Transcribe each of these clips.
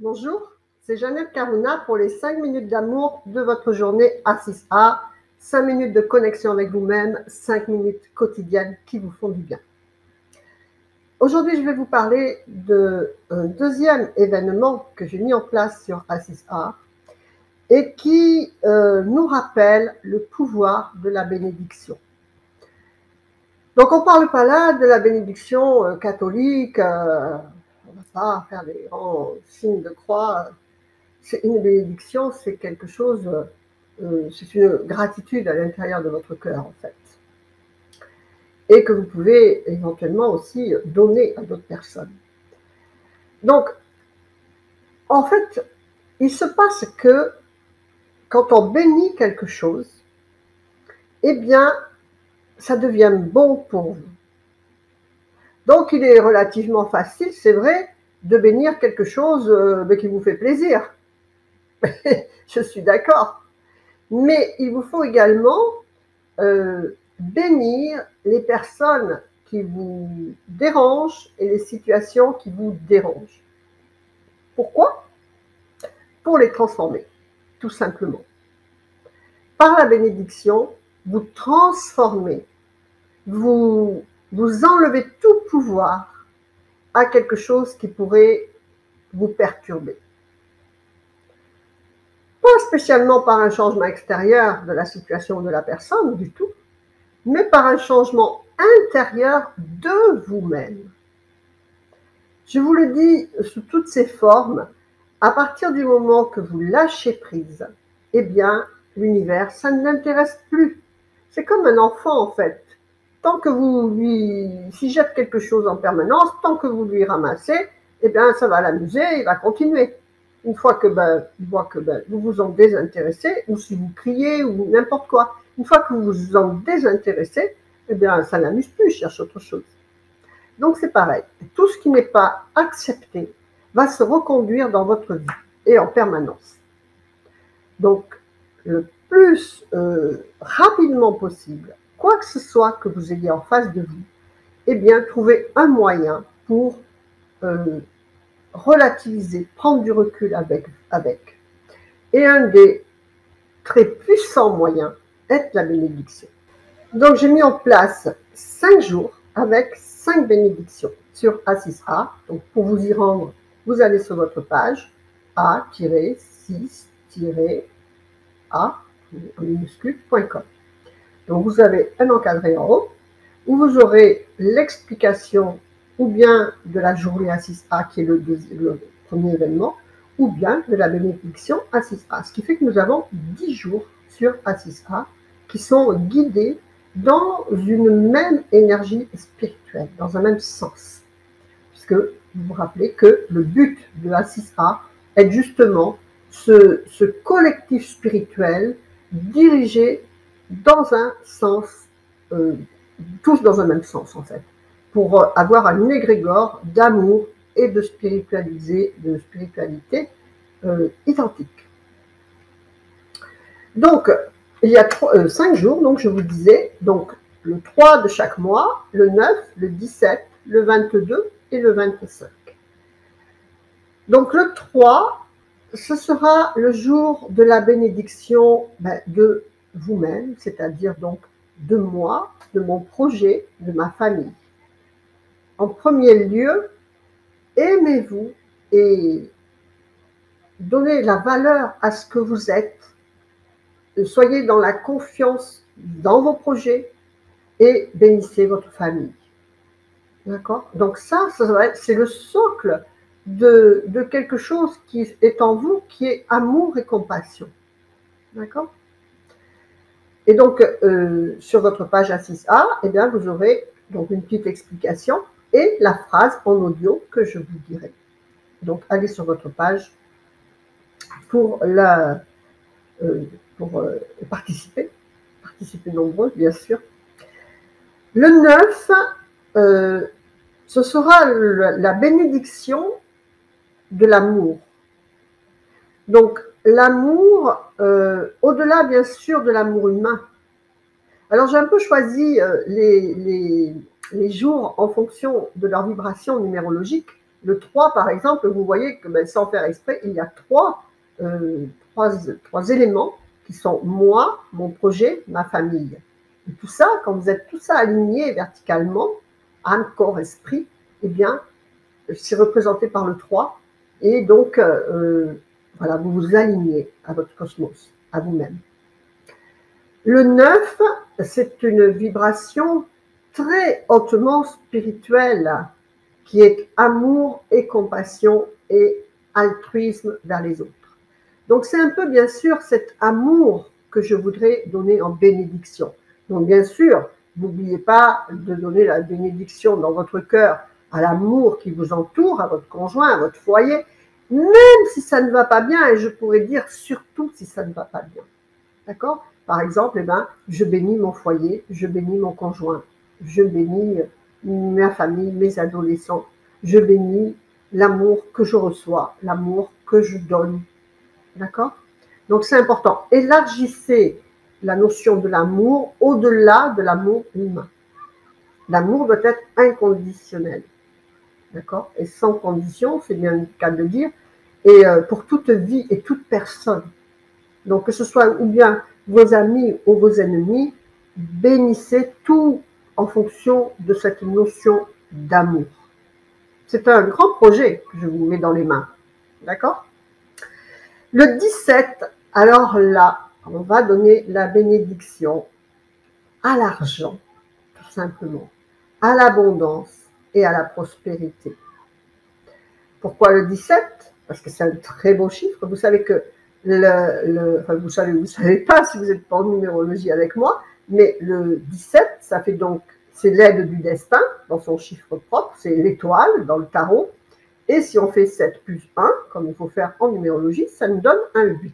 Bonjour, c'est Jeannette Karuna pour les 5 minutes d'amour de votre journée A6A. 5 minutes de connexion avec vous-même, 5 minutes quotidiennes qui vous font du bien. Aujourd'hui, je vais vous parler d'un deuxième événement que j'ai mis en place sur A6A et qui nous rappelle le pouvoir de la bénédiction. Donc, on ne parle pas là de la bénédiction catholique, on ne va pas faire des grands signes de croix. C'est une bénédiction, c'est quelque chose, c'est une gratitude à l'intérieur de votre cœur, en fait. Et que vous pouvez éventuellement aussi donner à d'autres personnes. Donc, en fait, il se passe que quand on bénit quelque chose, eh bien, ça devient bon pour vous. Donc, il est relativement facile, c'est vrai, de bénir quelque chose qui vous fait plaisir. Je suis d'accord. Mais il vous faut également bénir les personnes qui vous dérangent et les situations qui vous dérangent. Pourquoi? Pour les transformer, tout simplement. Par la bénédiction, vous transformez, vous enlevez tout pouvoir à quelque chose qui pourrait vous perturber. Pas spécialement par un changement extérieur de la situation de la personne du tout, mais par un changement intérieur de vous-même. Je vous le dis sous toutes ses formes, à partir du moment que vous lâchez prise, eh bien, l'univers, ça ne l'intéresse plus. C'est comme un enfant, en fait. Tant que vous lui figez quelque chose en permanence, tant que vous lui ramassez, eh bien, ça va l'amuser, il va continuer. Une fois que il voit que vous vous en désintéressez, ou si vous criez, ou n'importe quoi, une fois que vous vous en désintéressez, eh bien, ça ne l'amuse plus, il cherche autre chose. Donc, c'est pareil. Tout ce qui n'est pas accepté va se reconduire dans votre vie et en permanence. Donc, le plus rapidement possible, quoi que ce soit que vous ayez en face de vous, eh bien, trouvez un moyen pour relativiser, prendre du recul avec. Et un des très puissants moyens est la bénédiction. Donc, j'ai mis en place 5 jours avec 5 bénédictions sur A6A. Donc, pour vous y rendre, vous allez sur votre page A-6-A en minuscule.com. Donc, vous avez un encadré en haut où vous aurez l'explication ou bien de la journée A6A qui est le premier événement, ou bien de la bénédiction A6A. Ce qui fait que nous avons 10 jours sur A6A qui sont guidés dans une même énergie spirituelle, dans un même sens. Puisque vous vous rappelez que le but de A6A est justement ce collectif spirituel dirigé dans un sens, tous dans un même sens en fait, pour avoir un égrégore d'amour et de spiritualité identique. Donc, il y a 5 jours, donc je vous disais, donc le 3 de chaque mois, le 9, le 17, le 22 et le 25. Donc le 3, ce sera le jour de la bénédiction de vous-même, c'est-à-dire donc de moi, de mon projet, de ma famille. En premier lieu, aimez-vous et donnez la valeur à ce que vous êtes. Soyez dans la confiance dans vos projets et bénissez votre famille. D'accord? Donc ça c'est le socle de quelque chose qui est en vous, qui est amour et compassion. D'accord? Et donc, sur votre page A6A, eh bien, vous aurez donc une petite explication et la phrase en audio que je vous dirai. Donc, allez sur votre page pour participer nombreux, bien sûr. Le 9, ce sera la bénédiction de l'amour. Donc, l'amour, au-delà, bien sûr, de l'amour humain. Alors, j'ai un peu choisi les jours en fonction de leur vibration numérologique. Le 3, par exemple, vous voyez que sans faire exprès, il y a trois éléments qui sont moi, mon projet, ma famille. Et tout ça, quand vous êtes tout ça aligné verticalement, âme, corps, esprit, eh bien, c'est représenté par le 3. Et donc, voilà, vous vous alignez à votre cosmos, à vous-même. Le 9, c'est une vibration très hautement spirituelle qui est amour et compassion et altruisme vers les autres. Donc c'est un peu bien sûr cet amour que je voudrais donner en bénédiction. Donc bien sûr, n'oubliez pas de donner la bénédiction dans votre cœur à l'amour qui vous entoure, à votre conjoint, à votre foyer, même si ça ne va pas bien, et je pourrais dire surtout si ça ne va pas bien. D'accord? Par exemple, je bénis mon foyer, je bénis mon conjoint, je bénis ma famille, mes adolescents, je bénis l'amour que je reçois, l'amour que je donne. D'accord? Donc c'est important. Élargissez la notion de l'amour au-delà de l'amour humain. L'amour doit être inconditionnel. D'accord? Et sans condition, c'est bien le cas de le dire, et pour toute vie et toute personne. Donc que ce soit ou bien vos amis ou vos ennemis, bénissez tout en fonction de cette notion d'amour. C'est un grand projet que je vous mets dans les mains. D'accord? Le 17, alors là, on va donner la bénédiction à l'argent, tout simplement, à l'abondance et à la prospérité. Pourquoi le 17? Parce que c'est un très beau chiffre. Vous savez que enfin vous savez pas si vous n'êtes pas en numérologie avec moi, mais le 17, ça fait donc, c'est l'aide du destin dans son chiffre propre, c'est l'étoile dans le tarot. Et si on fait 7 plus 1, comme il faut faire en numérologie, ça nous donne un 8.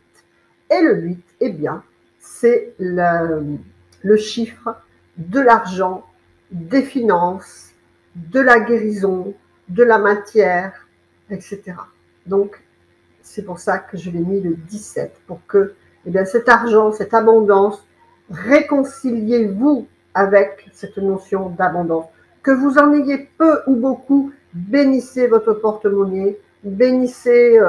Et le 8, eh bien, c'est le chiffre de l'argent, des finances, de la guérison, de la matière, etc. Donc, c'est pour ça que je l'ai mis le 17, pour que eh bien, cet argent, cette abondance, réconciliez-vous avec cette notion d'abondance. Que vous en ayez peu ou beaucoup, bénissez votre porte-monnaie, bénissez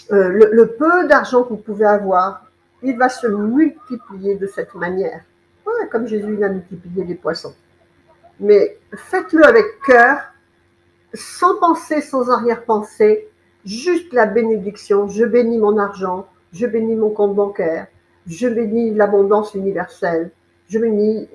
le peu d'argent que vous pouvez avoir, il va se multiplier de cette manière. Ouais, comme Jésus il a multiplié les poissons. Mais faites-le avec cœur, sans penser, sans arrière-pensée, juste la bénédiction. Je bénis mon argent, je bénis mon compte bancaire, je bénis l'abondance universelle, je bénis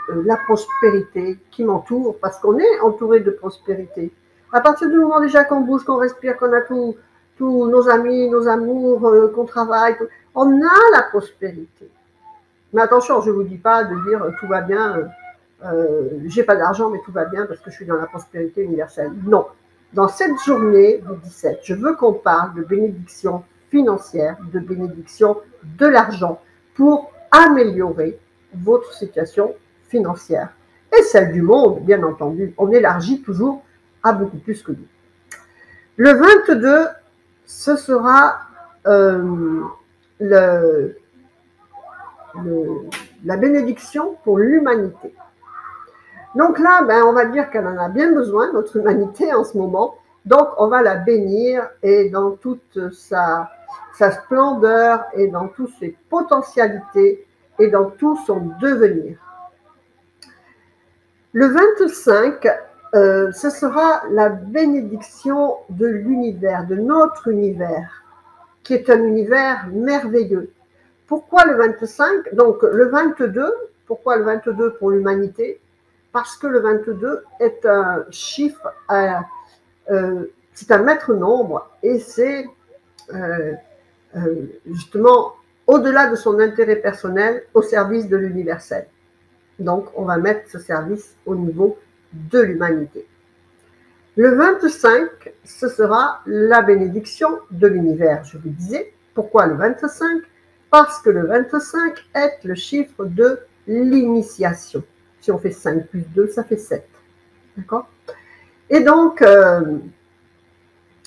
la prospérité qui m'entoure, parce qu'on est entouré de prospérité. À partir du moment déjà qu'on bouge, qu'on respire, qu'on a tous nos amis, nos amours, qu'on travaille, on a la prospérité. Mais attention, je ne vous dis pas de dire tout va bien, j'ai pas d'argent, mais tout va bien parce que je suis dans la prospérité universelle. Non. Dans cette journée du 17, je veux qu'on parle de bénédiction financière, de bénédiction de l'argent pour améliorer votre situation financière et celle du monde, bien entendu. On élargit toujours à beaucoup plus que nous. Le 22, ce sera la bénédiction pour l'humanité. Donc là, on va dire qu'elle en a bien besoin, notre humanité, en ce moment. Donc, on va la bénir et dans toute sa splendeur et dans toutes ses potentialités et dans tout son devenir. Le 25, ce sera la bénédiction de l'univers, de notre univers, qui est un univers merveilleux. Pourquoi le 25? Donc, le 22, pourquoi le 22 pour l'humanité? Parce que le 22 est un chiffre, c'est un maître nombre et c'est justement au-delà de son intérêt personnel au service de l'universel. Donc, on va mettre ce service au niveau de l'humanité. Le 25, ce sera la bénédiction de l'univers. Je vous disais, pourquoi le 25? Parce que le 25 est le chiffre de l'initiation. Si on fait 5 plus 2, ça fait 7. D'accord? Et donc,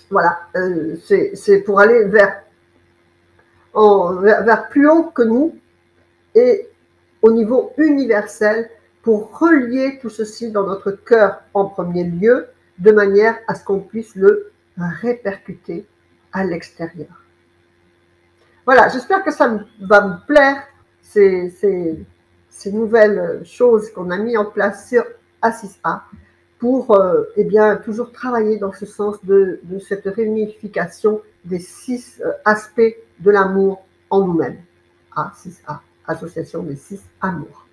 voilà, c'est pour aller vers plus haut que nous et au niveau universel pour relier tout ceci dans notre cœur en premier lieu, de manière à ce qu'on puisse le répercuter à l'extérieur. Voilà, j'espère que ça va me plaire, ces nouvelles choses qu'on a mis en place sur A6A pour eh bien, toujours travailler dans ce sens de cette réunification des 6 aspects de l'amour en nous-mêmes. A6A, association des 6 amours.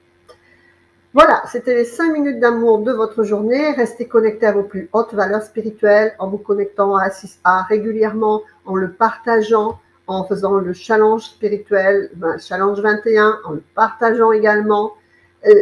Voilà, c'était les 5 minutes d'amour de votre journée. Restez connectés à vos plus hautes valeurs spirituelles en vous connectant à A6A régulièrement, en le partageant, en faisant le challenge spirituel, challenge 21, en le partageant également.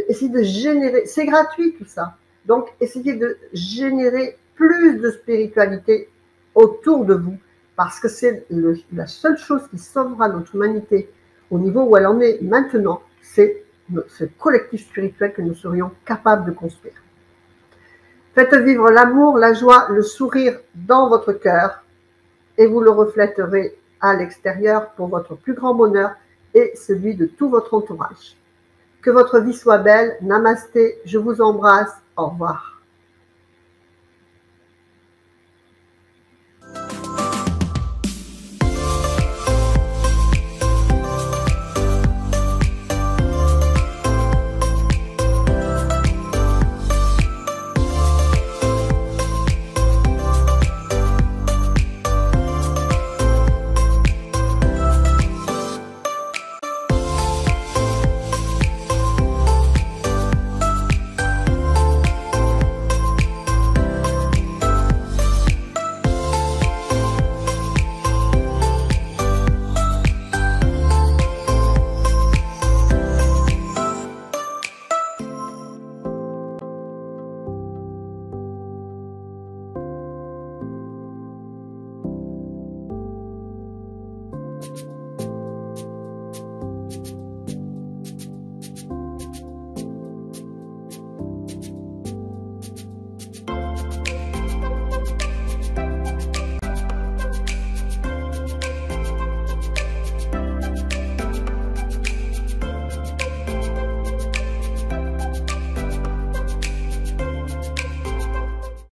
Essayez de générer, c'est gratuit tout ça. Donc, essayez de générer plus de spiritualité autour de vous, parce que c'est la seule chose qui sauvera notre humanité au niveau où elle en est maintenant, c'est ce collectif spirituel que nous serions capables de construire. Faites vivre l'amour, la joie, le sourire dans votre cœur et vous le reflèterez à l'extérieur pour votre plus grand bonheur et celui de tout votre entourage. Que votre vie soit belle. Namasté, je vous embrasse. Au revoir.